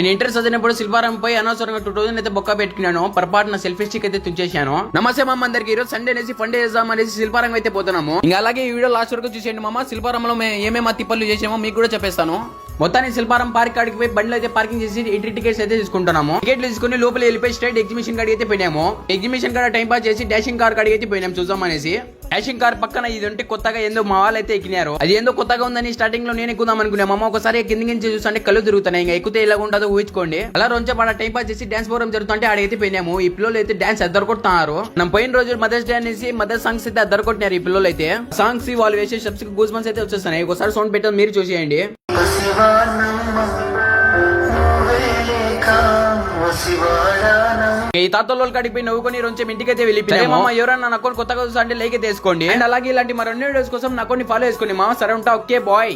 నేను ఇంటర్ చదివినప్పుడు శిల్పారం పోయి అనవసరంగా 2000 అయితే బొక్క పెట్టుకున్నాను. పొరపాటున సెల్ఫీ స్టిక్ అయితే తుంచేశాను. నమస్తే మామ అందరికి. ఈరోజు సండే అనేసి ఫండ్ చేద్దాం అనేసి శిల్పారం అయితే పోతున్నాము. ఇంకా అలాగే ఈ వీడియో లాస్ట్ వరకు చూసేయండి మామ. శిల్పారంలో ఏమేమి తిప్పలు చేసామో మీకు కూడా చెప్పేస్తాను. మొత్తానికి శిల్పారం పార్క్ కాడికి పోయి బండ్లు అయితే పార్కింగ్ చేసి ఎంట్రీ టికెట్స్ అయితే తీసుకుంటున్నాము. టికెట్లు తీసుకుని లోపల వెళ్ళిపోయి స్ట్రైట్ ఎగ్జిబిషన్ కాడికి అయితే పోయినాము. ఎగ్జిబిషన్ కాడ టైం పాస్ చేసి డాషింగ్ కార్ కాడికి అయితే పోయినాం చూద్దాం అనేసి. డాషింగ్ కార్ పక్కన ఇది ఉంటే కొత్తగా ఏందో మా వాళ్ళు అయితే ఎక్కినారు. అది ఏందో కొత్తగా ఉందని స్టార్టింగ్ లో నేను ఎక్కుదాం అనుకున్నాము. అమ్మ ఒకసారి కింది నుంచి చూస్తుంటే కళ్ళు తిరుగుతున్నాయి. ఇంకా ఎక్కితే ఎలా ఉంటుందో ఊహించుకోండి. అలా రోజు పడ టైం పాస్ చేసి డాన్స్ ప్రోగ్రామ్ జరుగుతుంటే ఆడైతే పోయినాము. ఈ పిల్లలు అయితే డాన్స్ అద్దరు కొడుతున్నారు. మనం పోయిన రోజు మదర్స్ డే అనేసి మదర్ సాంగ్స్ అయితే అద్దరు కొట్టినారు ఈ పిల్లలు అయితే. సాంగ్స్ వాళ్ళు వేసే స్టెప్స్ కి గూస్ బంప్స్ అయితే వచ్చేస్తున్నాయి. ఒకసారి సౌండ్ పెట్టారు, మీరు చూసేయండి. ఈ తాతల కాడికి పోయి నవ్వుకొని రోజు ఇంటికైతే వెళ్ళిపోయాము. ఎవరన్నా నా అకౌంట్ కొత్తగా చూసా అంటే లైక్ అయితే వేసుకోండి. అండ్ అలాగే ఇలాంటి మరొన్ని వీడియోస్ కోసం నా అకౌంట్ ఫాలో చేసుకోండి. మా సరే ఉంటా. Okay bye.